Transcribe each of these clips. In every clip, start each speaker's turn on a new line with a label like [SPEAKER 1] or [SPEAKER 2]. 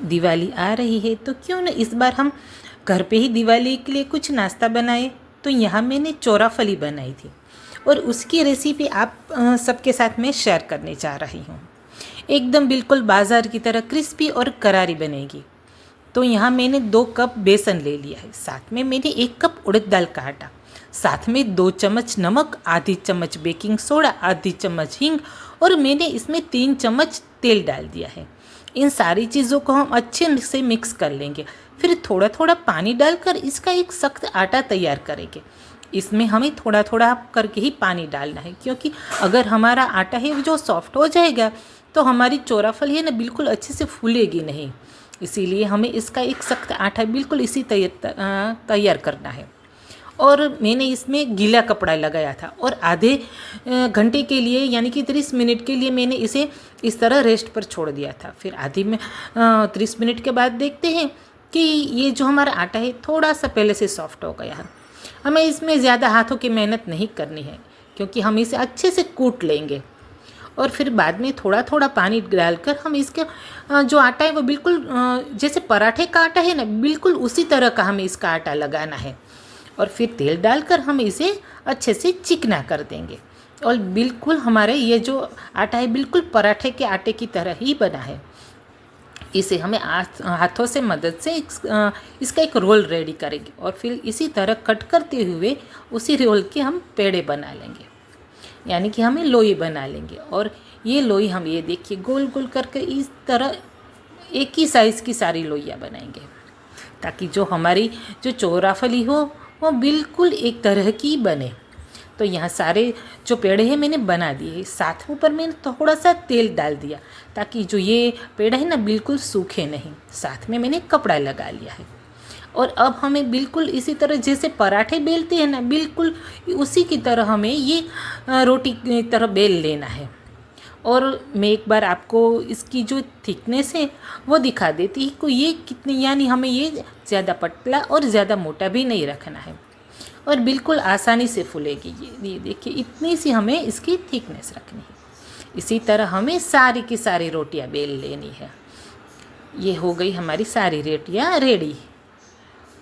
[SPEAKER 1] दिवाली आ रही है तो क्यों न इस बार हम घर पे ही दिवाली के लिए कुछ नाश्ता बनाए। तो यहाँ मैंने चोराफली बनाई थी और उसकी रेसिपी आप सबके साथ में शेयर करने जा रही हूँ। एकदम बिल्कुल बाज़ार की तरह क्रिस्पी और करारी बनेगी। तो यहाँ मैंने 2 कप बेसन ले लिया है, साथ में मैंने 1 कप उड़द दाल का आटा, साथ में 2 चम्मच नमक, आधी चम्मच बेकिंग सोडा, आधी चम्मच हींग और मैंने इसमें 3 चम्मच तेल डाल दिया है। इन सारी चीज़ों को हम अच्छे से मिक्स कर लेंगे। फिर थोड़ा थोड़ा पानी डालकर इसका एक सख्त आटा तैयार करेंगे। इसमें हमें थोड़ा थोड़ा करके ही पानी डालना है, क्योंकि अगर हमारा आटा है जो सॉफ्ट हो जाएगा तो हमारी चोराफली है ना बिल्कुल अच्छे से फूलेगी नहीं। इसीलिए हमें इसका एक सख्त आटा बिल्कुल इसी तैयार करना है। और मैंने इसमें गीला कपड़ा लगाया था और आधे घंटे के लिए यानी कि 30 मिनट के लिए मैंने इसे इस तरह रेस्ट पर छोड़ दिया था। फिर 30 मिनट के बाद देखते हैं कि ये जो हमारा आटा है थोड़ा सा पहले से सॉफ्ट हो गया है। हमें इसमें ज़्यादा हाथों की मेहनत नहीं करनी है, क्योंकि हम इसे अच्छे से कूट लेंगे और फिर बाद में थोड़ा थोड़ा पानी डालकर हम इसके जो आटा है वो बिल्कुल जैसे पराठे का आटा है ना, बिल्कुल उसी तरह का हमें इसका आटा लगाना है। और फिर तेल डालकर हम इसे अच्छे से चिकना कर देंगे और बिल्कुल हमारे ये जो आटा है बिल्कुल पराठे के आटे की तरह ही बना है। इसे हमें हाथों से मदद से इसका एक रोल रेडी करेंगे और फिर इसी तरह कट करते हुए उसी रोल के हम पेड़े बना लेंगे, यानी कि हमें लोई बना लेंगे। और ये लोई हम ये देखिए गोल गोल करके इस तरह एक ही साइज़ की सारी लोइयाँ बनाएंगे, ताकि जो हमारी जो चोराफली हो वो बिल्कुल एक तरह की बने। तो यहाँ सारे जो पेड़े हैं मैंने बना दिए हैं। साथ ऊपर मैंने थोड़ा सा तेल डाल दिया ताकि जो ये पेड़ है ना बिल्कुल सूखे नहीं। साथ में मैंने कपड़ा लगा लिया है और अब हमें बिल्कुल इसी तरह जैसे पराठे बेलते हैं ना, बिल्कुल उसी की तरह हमें ये रोटी की तरह बेल लेना है। और मैं एक बार आपको इसकी जो थिकनेस है वो दिखा देती है कि ये कितनी, यानी हमें ये ज़्यादा पतला और ज़्यादा मोटा भी नहीं रखना है और बिल्कुल आसानी से फूलेगी। ये देखिए इतनी सी हमें इसकी थिकनेस रखनी है। इसी तरह हमें सारी की सारी रोटियां बेल लेनी है। ये हो गई हमारी सारी रोटियां रेडी।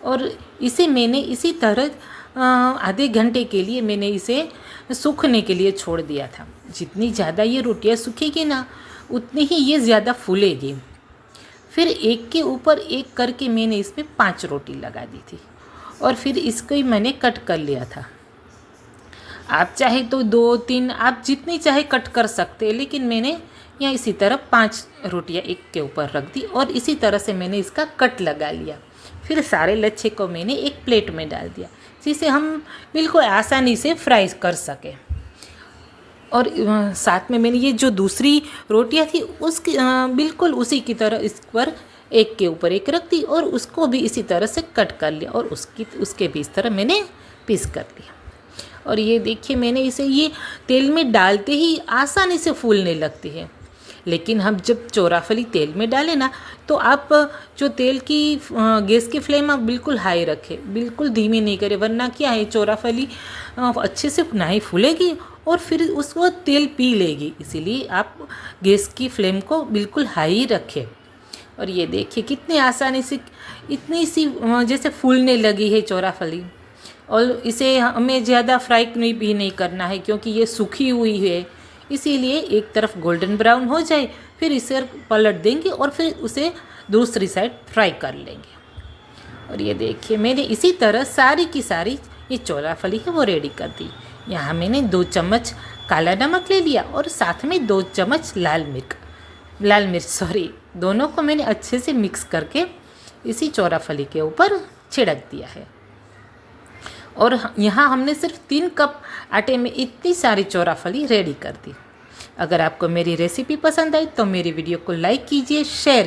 [SPEAKER 1] और इसे मैंने इसी तरह आधे घंटे के लिए मैंने इसे सूखने के लिए छोड़ दिया था। जितनी ज़्यादा ये रोटियां सूखेगी ना उतनी ही ये ज़्यादा फूलेगी। फिर एक के ऊपर एक करके मैंने इसमें 5 रोटी लगा दी थी और फिर इसको ही मैंने कट कर लिया था। आप चाहे तो 2-3 आप जितनी चाहे कट कर सकते हैं, लेकिन मैंने यहाँ इसी तरह 5 रोटियाँ एक के ऊपर रख दी और इसी तरह से मैंने इसका कट लगा लिया। फिर सारे लच्छे को मैंने एक प्लेट में डाल दिया, जिसे हम बिल्कुल आसानी से फ्राई कर सकें। और साथ में मैंने ये जो दूसरी रोटियाँ थी उसकी बिल्कुल उसी की तरह इस पर एक के ऊपर एक रख दी और उसको भी इसी तरह से कट कर लिया और उसके भी इस तरह मैंने पीस कर लिया। और ये देखिए मैंने इसे ये तेल में डालते ही आसानी से फूलने लगती है। लेकिन हम जब चोराफली तेल में डालें ना तो आप जो तेल की गैस की फ्लेम आप बिल्कुल हाई रखें, बिल्कुल धीमी नहीं करें, वरना क्या है चोराफली अच्छे से ना ही फूलेगी और फिर उसको तेल पी लेगी। इसीलिए आप गैस की फ्लेम को बिल्कुल हाई रखें। और ये देखिए कितनी आसानी से इतनी सी जैसे फूलने लगी है चोराफली। और इसे हमें ज़्यादा फ्राई भी नहीं करना है, क्योंकि ये सूखी हुई है। इसीलिए एक तरफ गोल्डन ब्राउन हो जाए फिर इसे पलट देंगे और फिर उसे दूसरी साइड फ्राई कर लेंगे। और ये देखिए मैंने इसी तरह सारी की सारी ये चोराफली है वो रेडी कर दी। यहाँ मैंने 2 चम्मच काला नमक ले लिया और साथ में 2 चम्मच लाल मिर्च दोनों को मैंने अच्छे से मिक्स करके इसी चोराफली के ऊपर छिड़क दिया है। और यहाँ हमने सिर्फ 3 कप आटे में इतनी सारी चोराफली रेडी कर दी। अगर आपको मेरी रेसिपी पसंद आई तो मेरी वीडियो को लाइक कीजिए, शेयर